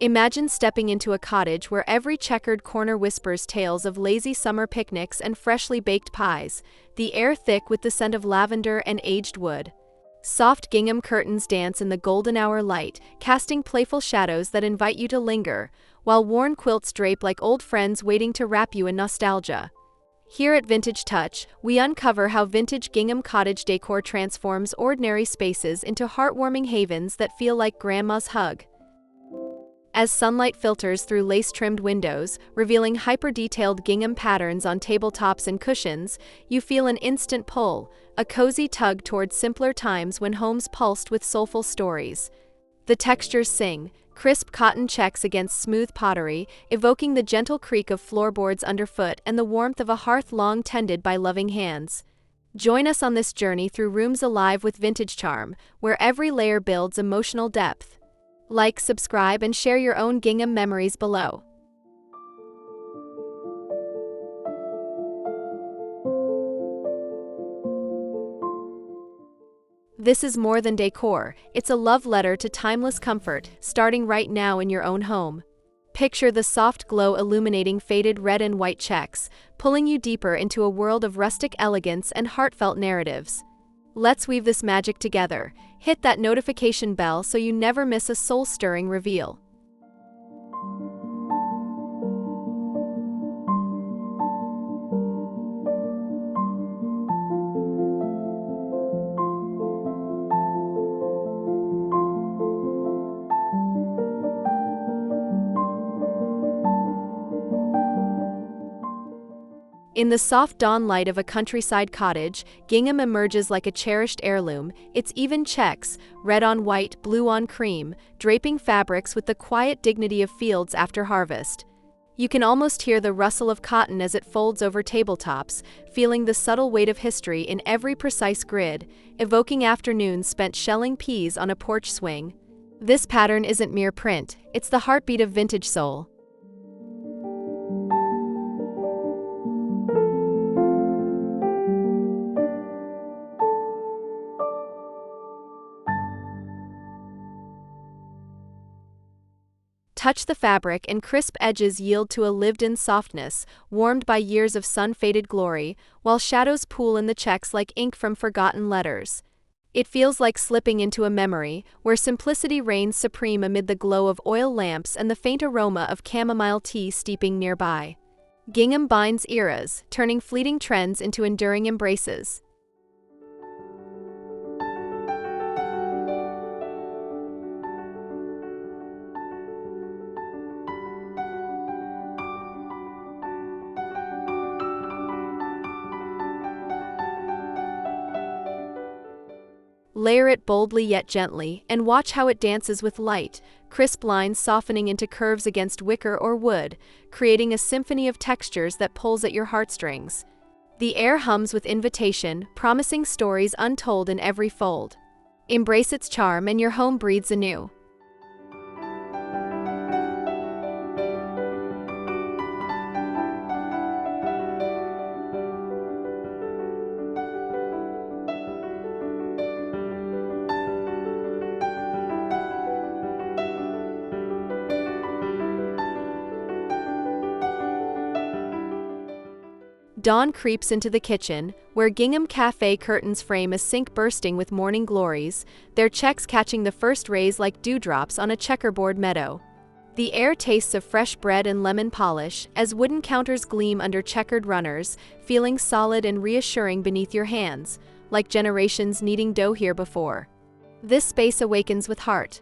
Imagine stepping into a cottage where every checkered corner whispers tales of lazy summer picnics and freshly baked pies, the air thick with the scent of lavender and aged wood. Soft gingham curtains dance in the golden hour light, casting playful shadows that invite you to linger, while worn quilts drape like old friends waiting to wrap you in nostalgia. Here at Vintage Touch, we uncover how vintage Gingham Cottage Decor transforms ordinary spaces into heartwarming havens that feel like grandma's hug. As sunlight filters through lace-trimmed windows, revealing hyper-detailed gingham patterns on tabletops and cushions, you feel an instant pull, a cozy tug toward simpler times when homes pulsed with soulful stories. The textures sing, crisp cotton checks against smooth pottery, evoking the gentle creak of floorboards underfoot and the warmth of a hearth long tended by loving hands. Join us on this journey through rooms alive with vintage charm, where every layer builds emotional depth. Like, subscribe, and share your own gingham memories below. This is more than decor, it's a love letter to timeless comfort, starting right now in your own home. Picture the soft glow illuminating faded red and white checks, pulling you deeper into a world of rustic elegance and heartfelt narratives. Let's weave this magic together. Hit that notification bell so you never miss a soul-stirring reveal. In the soft dawn light of a countryside cottage, gingham emerges like a cherished heirloom, its even checks, red on white, blue on cream, draping fabrics with the quiet dignity of fields after harvest. You can almost hear the rustle of cotton as it folds over tabletops, feeling the subtle weight of history in every precise grid, evoking afternoons spent shelling peas on a porch swing. This pattern isn't mere print, it's the heartbeat of vintage soul. Touch the fabric and crisp edges yield to a lived-in softness, warmed by years of sun-faded glory, while shadows pool in the checks like ink from forgotten letters. It feels like slipping into a memory, where simplicity reigns supreme amid the glow of oil lamps and the faint aroma of chamomile tea steeping nearby. Gingham binds eras, turning fleeting trends into enduring embraces. Layer it boldly yet gently, and watch how it dances with light, crisp lines softening into curves against wicker or wood, creating a symphony of textures that pulls at your heartstrings. The air hums with invitation, promising stories untold in every fold. Embrace its charm and your home breathes anew. Dawn creeps into the kitchen, where gingham cafe curtains frame a sink bursting with morning glories, their checks catching the first rays like dewdrops on a checkerboard meadow. The air tastes of fresh bread and lemon polish, as wooden counters gleam under checkered runners, feeling solid and reassuring beneath your hands, like generations kneading dough here before. This space awakens with heart.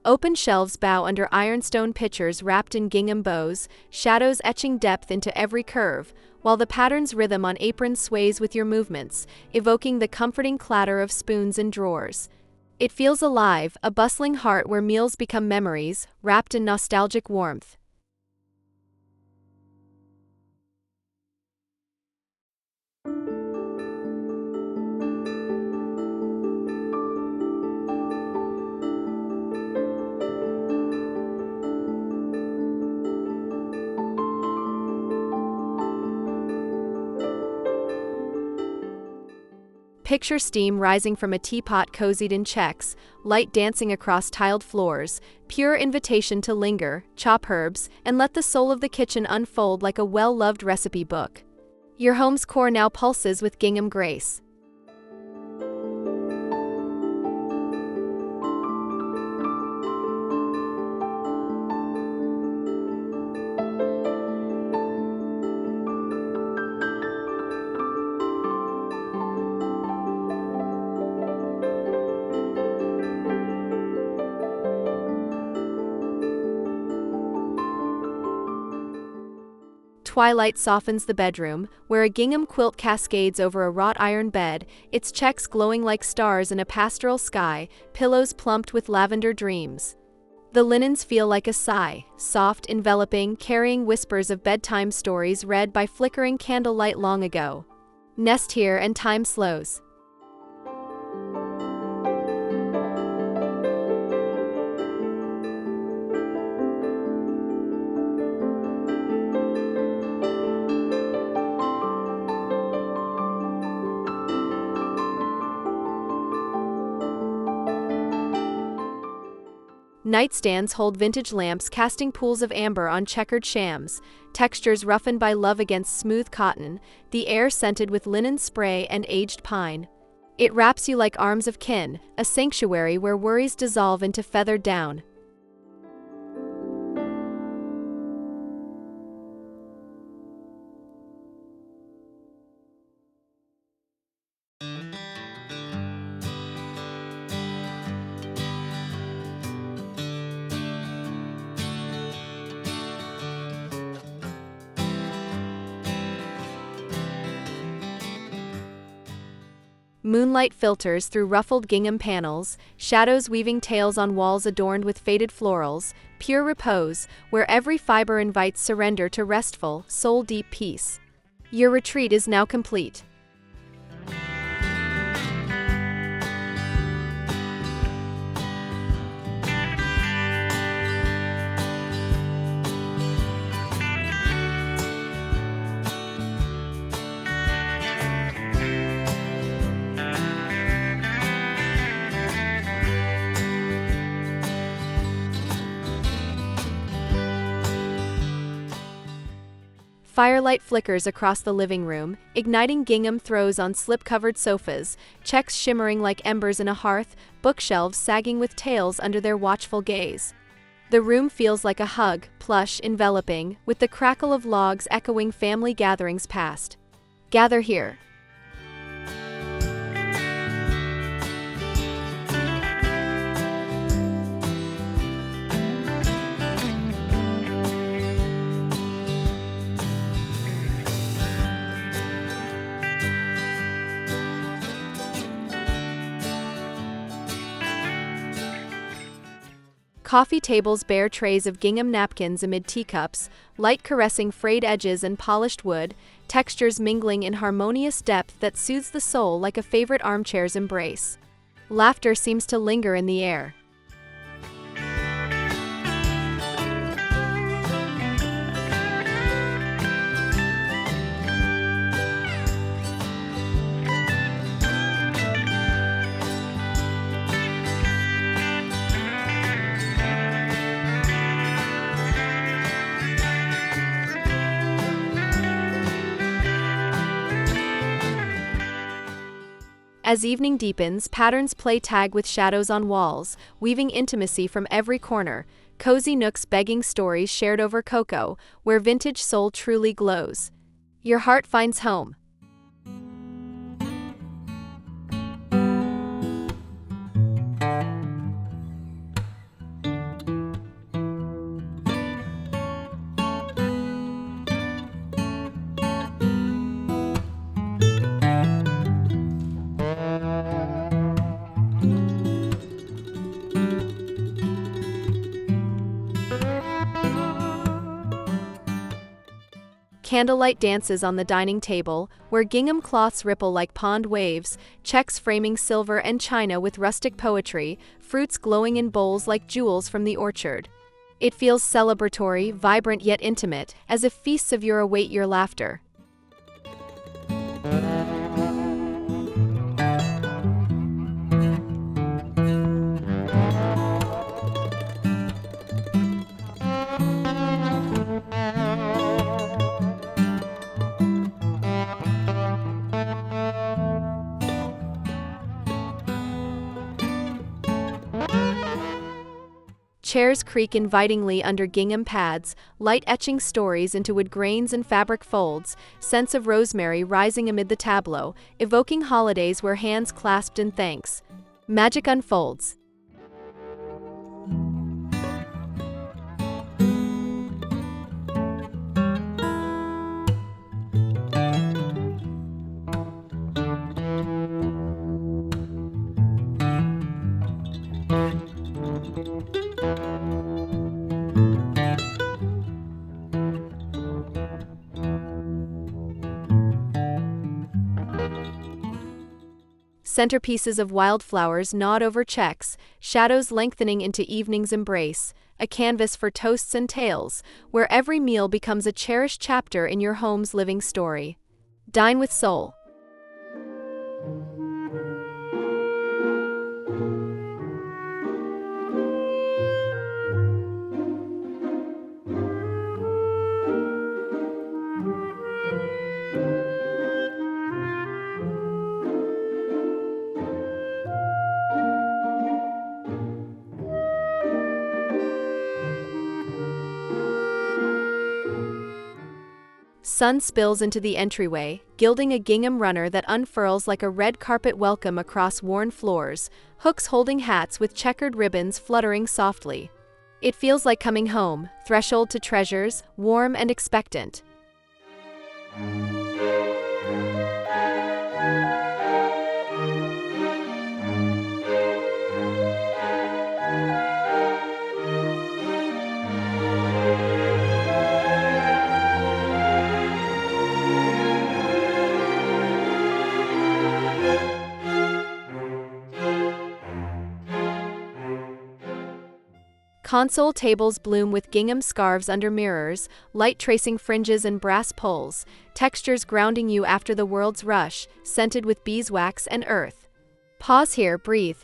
Open shelves bow under ironstone pitchers wrapped in gingham bows, shadows etching depth into every curve, while the pattern's rhythm on aprons sways with your movements, evoking the comforting clatter of spoons and drawers. It feels alive, a bustling heart where meals become memories, wrapped in nostalgic warmth. Picture steam rising from a teapot cozied in checks, light dancing across tiled floors, pure invitation to linger, chop herbs, and let the soul of the kitchen unfold like a well-loved recipe book. Your home's core now pulses with gingham grace. Twilight softens the bedroom, where a gingham quilt cascades over a wrought iron bed, its checks glowing like stars in a pastoral sky, pillows plumped with lavender dreams. The linens feel like a sigh, soft, enveloping, carrying whispers of bedtime stories read by flickering candlelight long ago. Nest here and time slows. Nightstands hold vintage lamps casting pools of amber on checkered shams, textures roughened by love against smooth cotton, the air scented with linen spray and aged pine. It wraps you like arms of kin, a sanctuary where worries dissolve into feathered down. Moonlight filters through ruffled gingham panels, shadows weaving tales on walls adorned with faded florals, pure repose, where every fiber invites surrender to restful, soul-deep peace. Your retreat is now complete. Firelight flickers across the living room, igniting gingham throws on slip-covered sofas, checks shimmering like embers in a hearth, bookshelves sagging with tales under their watchful gaze. The room feels like a hug, plush, enveloping, with the crackle of logs echoing family gatherings past. Gather here. Coffee tables bear trays of gingham napkins amid teacups, light caressing frayed edges and polished wood, textures mingling in harmonious depth that soothes the soul like a favorite armchair's embrace. Laughter seems to linger in the air. As evening deepens, patterns play tag with shadows on walls, weaving intimacy from every corner, cozy nooks begging stories shared over cocoa, where vintage soul truly glows. Your heart finds home. Candlelight dances on the dining table, where gingham cloths ripple like pond waves, checks framing silver and china with rustic poetry, fruits glowing in bowls like jewels from the orchard. It feels celebratory, vibrant yet intimate, as if feasts of yore await your laughter. Chairs creak invitingly under gingham pads, light etching stories into wood grains and fabric folds, scents of rosemary rising amid the tableau, evoking holidays where hands clasped in thanks. Magic unfolds. Centerpieces of wildflowers nod over checks, shadows lengthening into evening's embrace, a canvas for toasts and tales, where every meal becomes a cherished chapter in your home's living story. Dine with soul. Sun spills into the entryway, gilding a gingham runner that unfurls like a red carpet welcome across worn floors, hooks holding hats with checkered ribbons fluttering softly. It feels like coming home, threshold to treasures, warm and expectant. Console tables bloom with gingham scarves under mirrors, light tracing fringes and brass pulls, textures grounding you after the world's rush, scented with beeswax and earth. Pause here, breathe.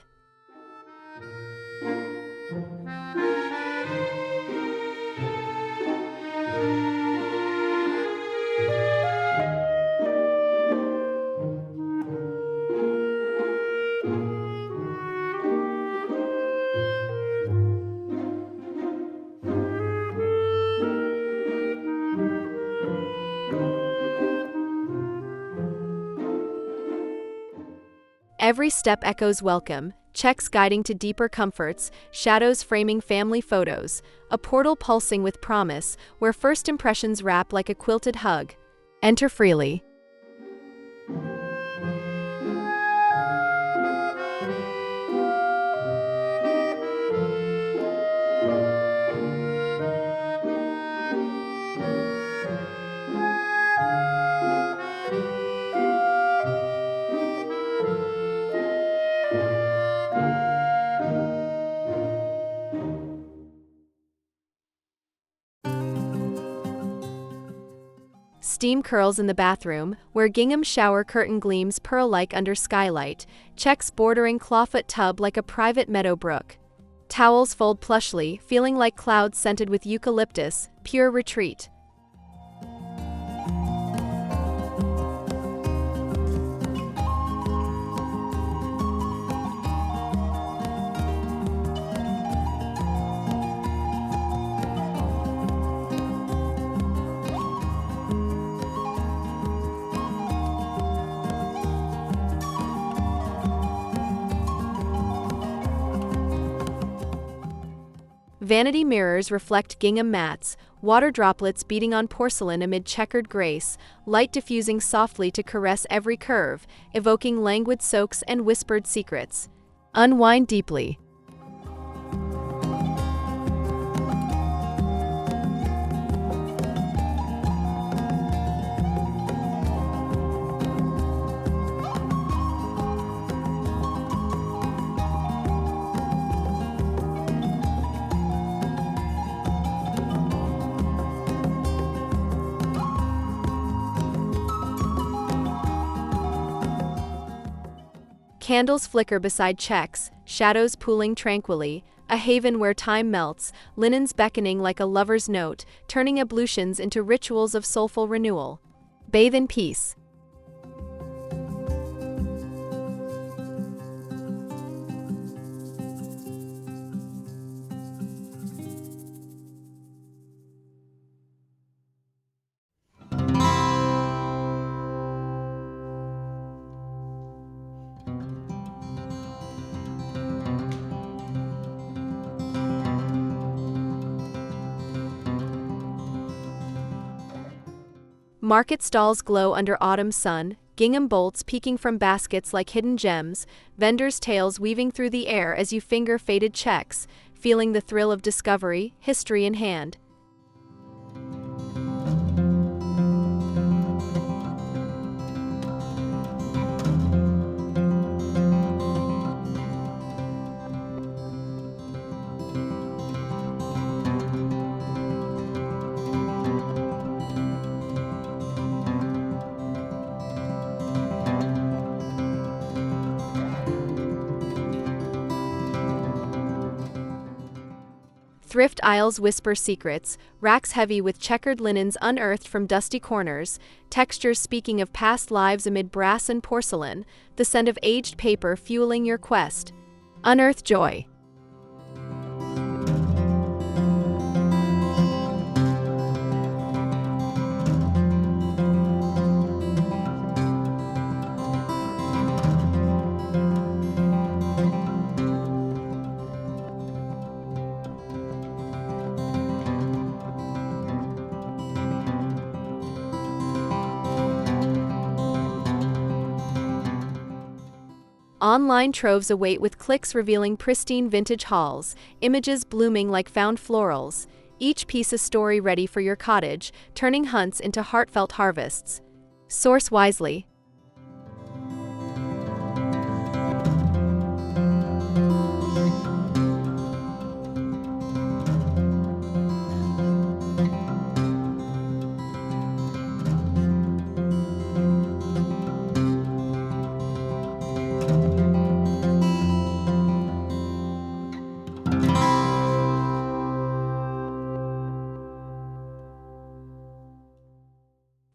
Every step echoes welcome, checks guiding to deeper comforts, shadows framing family photos, a portal pulsing with promise, where first impressions wrap like a quilted hug. Enter freely. Steam curls in the bathroom, where gingham shower curtain gleams pearl-like under skylight, checks bordering clawfoot tub like a private meadow brook. Towels fold plushly, feeling like clouds scented with eucalyptus, pure retreat. Vanity mirrors reflect gingham mats, water droplets beating on porcelain amid checkered grace, light diffusing softly to caress every curve, evoking languid soaks and whispered secrets. Unwind deeply. Candles flicker beside checks, shadows pooling tranquilly, a haven where time melts, linens beckoning like a lover's note, turning ablutions into rituals of soulful renewal. Bathe in peace. Market stalls glow under autumn sun, gingham bolts peeking from baskets like hidden gems, vendors' tails weaving through the air as you finger faded checks, feeling the thrill of discovery, history in hand. Thrift aisles whisper secrets, racks heavy with checkered linens unearthed from dusty corners, textures speaking of past lives amid brass and porcelain, the scent of aged paper fueling your quest. Unearth joy. Online troves await with clicks revealing pristine vintage hauls, images blooming like found florals. Each piece a story ready for your cottage, turning hunts into heartfelt harvests. Source wisely.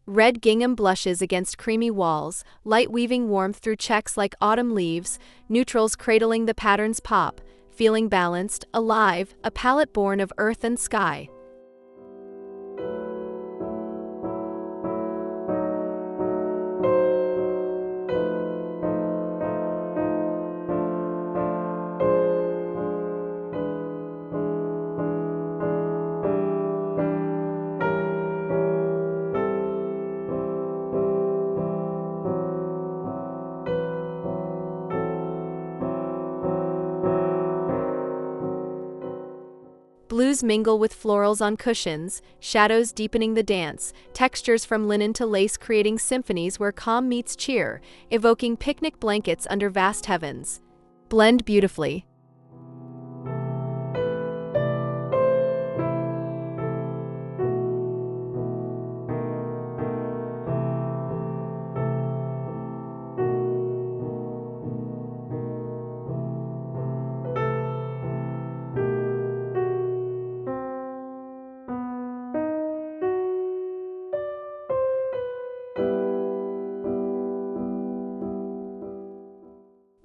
Red gingham blushes against creamy walls, light weaving warmth through checks like autumn leaves, neutrals cradling the pattern's pop, feeling balanced, alive, a palette born of earth and sky. Blues mingle with florals on cushions, shadows deepening the dance, textures from linen to lace creating symphonies where calm meets cheer, evoking picnic blankets under vast heavens. Blend beautifully.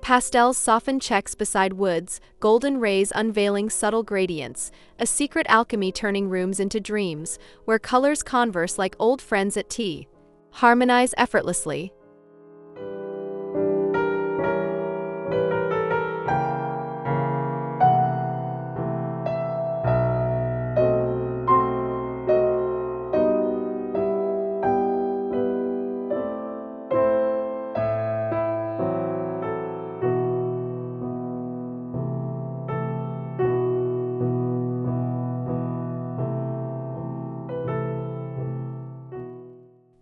Pastels soften checks beside woods, golden rays unveiling subtle gradients, a secret alchemy turning rooms into dreams, where colors converse like old friends at tea. Harmonize effortlessly.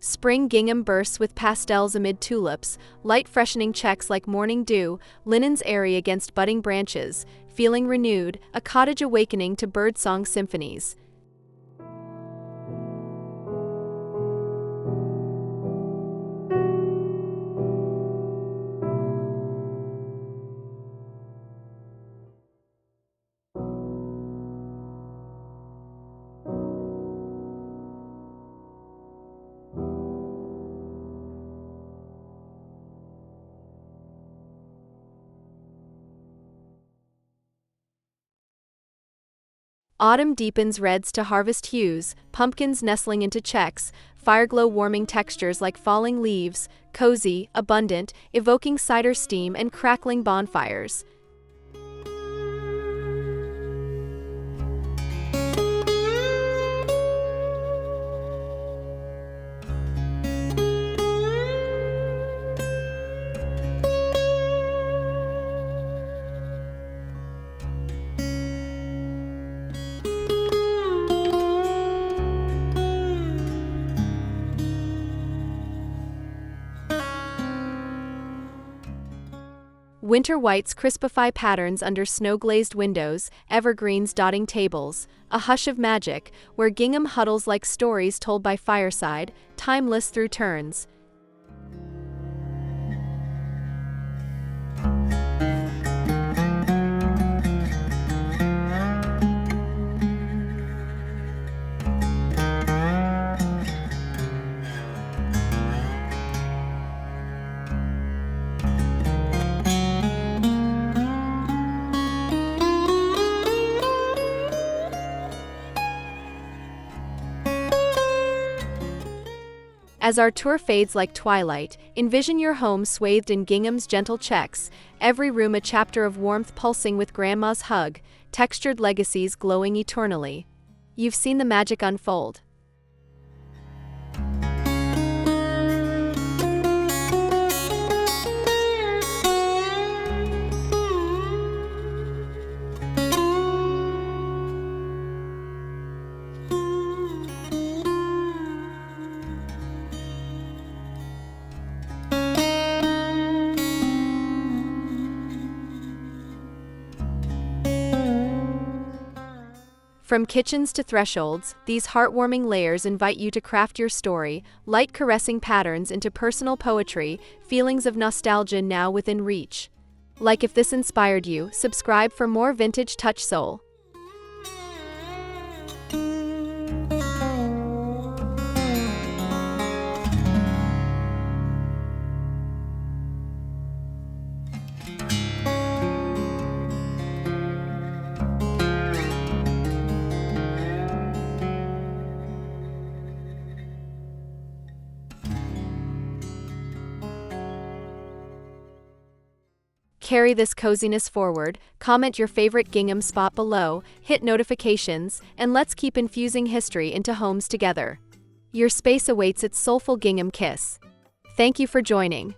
Spring gingham bursts with pastels amid tulips, light freshening checks like morning dew, linens airy against budding branches, feeling renewed, a cottage awakening to birdsong symphonies. Autumn deepens reds to harvest hues, pumpkins nestling into checks, fireglow warming textures like falling leaves, cozy, abundant, evoking cider steam and crackling bonfires. Winter whites crispify patterns under snow-glazed windows, evergreens dotting tables, a hush of magic, where gingham huddles like stories told by fireside, timeless through turns. As our tour fades like twilight, envision your home swathed in gingham's gentle checks, every room a chapter of warmth pulsing with Grandma's hug, textured legacies glowing eternally. You've seen the magic unfold. From kitchens to thresholds, these heartwarming layers invite you to craft your story, light caressing patterns into personal poetry, feelings of nostalgia now within reach. Like if this inspired you, subscribe for more vintage touch soul. Carry this coziness forward, comment your favorite gingham spot below, hit notifications, and let's keep infusing history into homes together. Your space awaits its soulful gingham kiss. Thank you for joining.